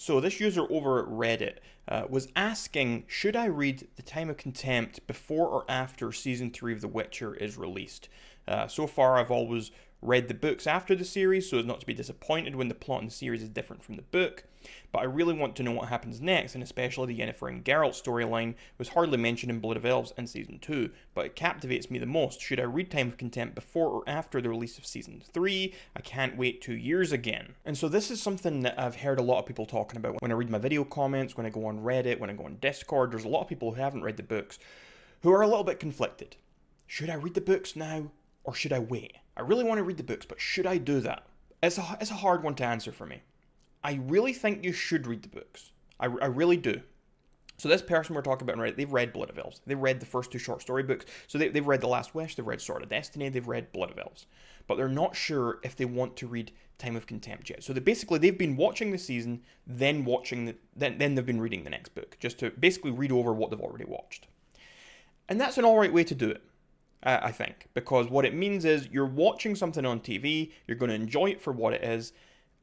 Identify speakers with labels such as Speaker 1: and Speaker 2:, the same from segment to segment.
Speaker 1: So this user over at Reddit was asking, should I read The Time of Contempt before or after Season 3 of The Witcher is released? So far I've always read the books after the series so as not to be disappointed when the plot in the series is different from the book, but I really want to know what happens next, and especially the Yennefer and Geralt storyline was hardly mentioned in Blood of Elves in Season 2, but it captivates me the most. Should I read Time of Contempt before or after the release of Season 3? I can't wait 2 years again. And so this is something that I've heard a lot of people talking about when I read my video comments, when I go on Reddit, when I go on Discord. There's a lot of people who haven't read the books who are a little bit conflicted. Should I read the books now or should I wait? I really want to read the books, but should I do that? It's a hard one to answer for me. I really think you should read the books. I really do. So this person we're talking about, right, they've read Blood of Elves. They've read the first 2 short story books. So they've read The Last Wish, they've read Sword of Destiny, they've read Blood of Elves. But they're not sure if they want to read Time of Contempt yet. So they've been watching the season, then they've been reading the next book, just to basically read over what they've already watched. And that's an alright way to do it. I think, because what it means is you're watching something on TV, you're going to enjoy it for what it is,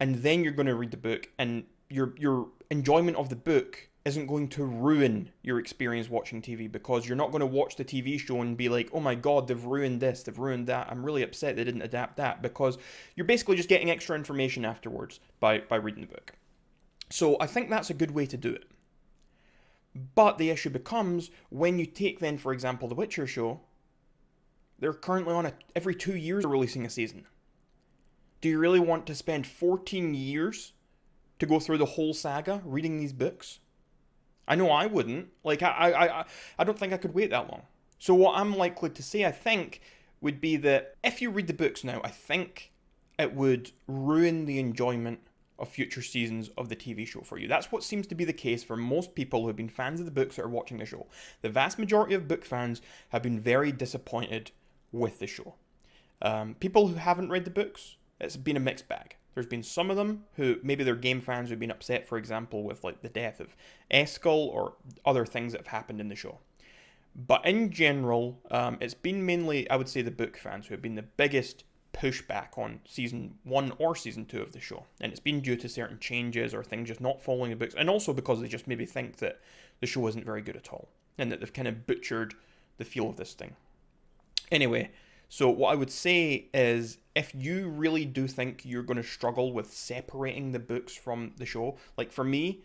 Speaker 1: and then you're going to read the book, and your enjoyment of the book isn't going to ruin your experience watching TV, because you're not going to watch the TV show and be like, oh my god, they've ruined this, they've ruined that, I'm really upset they didn't adapt that, because you're basically just getting extra information afterwards by reading the book. So I think that's a good way to do it. But the issue becomes when you take then, for example, The Witcher show. They're currently on every 2 years releasing a season. Do you really want to spend 14 years to go through the whole saga reading these books? I know I wouldn't. Like, I don't think I could wait that long. So what I'm likely to say, I think, would be that if you read the books now, I think it would ruin the enjoyment of future seasons of the TV show for you. That's what seems to be the case for most people who have been fans of the books that are watching the show. The vast majority of book fans have been very disappointed with the show. People who haven't read the books, it's been a mixed bag. There's been some of them who, maybe they're game fans who've been upset, for example, with like the death of Eskel or other things that have happened in the show. But in general, it's been mainly, I would say, the book fans who have been the biggest pushback on Season 1 or Season 2 of the show. And it's been due to certain changes or things just not following the books, and also because they just maybe think that the show isn't very good at all, and that they've kind of butchered the feel of this thing. Anyway, so what I would say is, if you really do think you're going to struggle with separating the books from the show, like for me,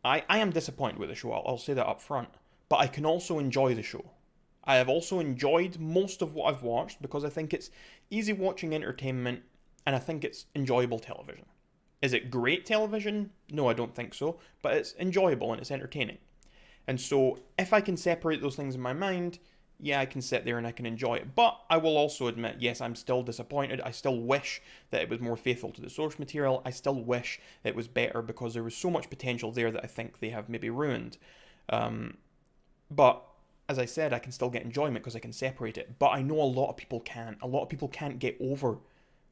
Speaker 1: I am disappointed with the show, I'll say that up front, but I can also enjoy the show. I have also enjoyed most of what I've watched because I think it's easy watching entertainment, and I think it's enjoyable television. Is it great television? No, I don't think so, but it's enjoyable and it's entertaining. And so, if I can separate those things in my mind, yeah, I can sit there and I can enjoy it. But I will also admit, yes, I'm still disappointed. I still wish that it was more faithful to the source material. I still wish it was better because there was so much potential there that I think they have maybe ruined. But as I said, I can still get enjoyment because I can separate it. But I know a lot of people can't. A lot of people can't get over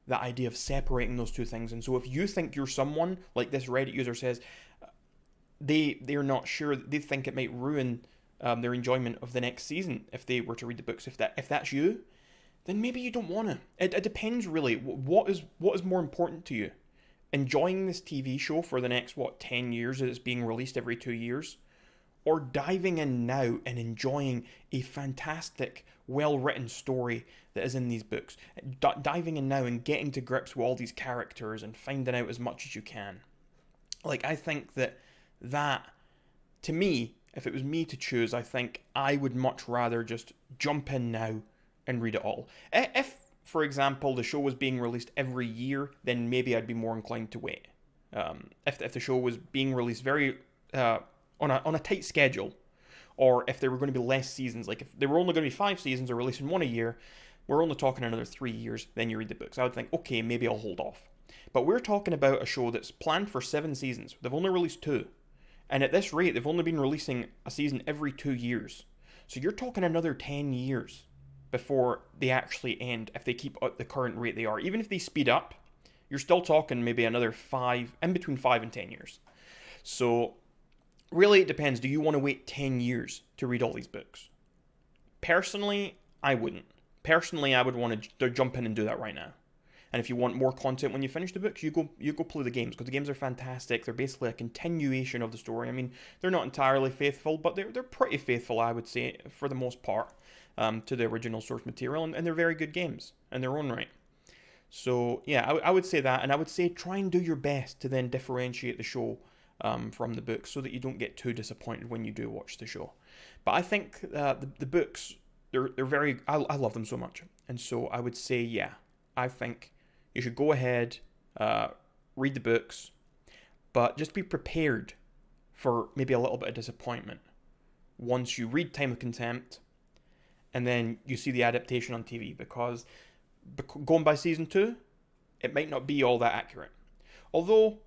Speaker 1: the idea of separating those two things. And so if you think you're someone, like this Reddit user says, they're not sure, they think it might ruin their enjoyment of the next season if they were to read the books. If that's you, then maybe you don't want to. It depends really. What is more important to you? Enjoying this TV show for the next 10 years as it's being released every 2 years, or diving in now and enjoying a fantastic, well-written story that is in these books. Diving in now and getting to grips with all these characters and finding out as much as you can. Like, I think that, to me, if it was me to choose, I think I would much rather just jump in now and read it all. If, for example, the show was being released every year, then maybe I'd be more inclined to wait. If the show was being released very on a tight schedule, or if there were going to be less seasons, like if there were only going to be 5 seasons or releasing one a year, we're only talking another 3 years, then you read the books. I would think, okay, maybe I'll hold off. But we're talking about a show that's planned for 7 seasons. They've only released 2. And at this rate, they've only been releasing a season every 2 years. So you're talking another 10 years before they actually end, if they keep at the current rate they are. Even if they speed up, you're still talking maybe another 5, in between 5 and 10 years. So really it depends. Do you want to wait 10 years to read all these books? Personally, I wouldn't. Personally, I would want to jump in and do that right now. And if you want more content when you finish the books, you go play the games, because the games are fantastic. They're basically a continuation of the story. I mean, they're not entirely faithful, but they're pretty faithful, I would say, for the most part, to the original source material, and they're very good games in their own right. So yeah, I would say that, and I would say try and do your best to then differentiate the show from the books, so that you don't get too disappointed when you do watch the show. But I think the books, they're very, I love them so much, and so I would say, yeah, I think you should go ahead, read the books, but just be prepared for maybe a little bit of disappointment once you read Time of Contempt and then you see the adaptation on TV, because going by season 2, it might not be all that accurate. Although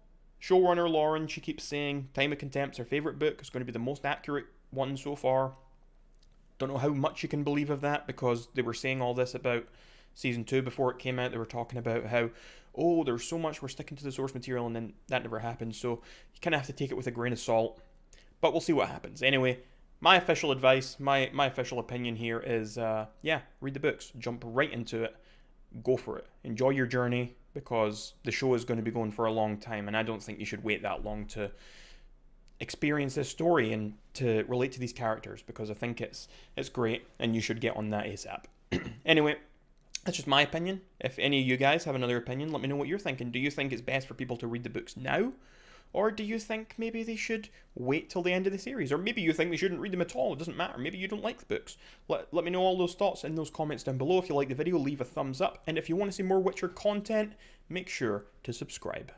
Speaker 1: showrunner Lauren, she keeps saying Time of Contempt's her favourite book, it's going to be the most accurate one so far. Don't know how much you can believe of that, because they were saying all this about season 2 before it came out. They were talking about how, oh, there's so much, we're sticking to the source material, and then that never happened. So you kind of have to take it with a grain of salt. But we'll see what happens. Anyway, my official advice, my official opinion here is, yeah, read the books. Jump right into it. Go for it. Enjoy your journey, because the show is going to be going for a long time, and I don't think you should wait that long to experience this story and to relate to these characters, because I think it's great, and you should get on that ASAP. Anyway, that's just my opinion. If any of you guys have another opinion, let me know what you're thinking. Do you think it's best for people to read the books now? Or do you think maybe they should wait till the end of the series? Or maybe you think they shouldn't read them at all. It doesn't matter. Maybe you don't like the books. Let me know all those thoughts in those comments down below. If you like the video, leave a thumbs up. And if you want to see more Witcher content, make sure to subscribe.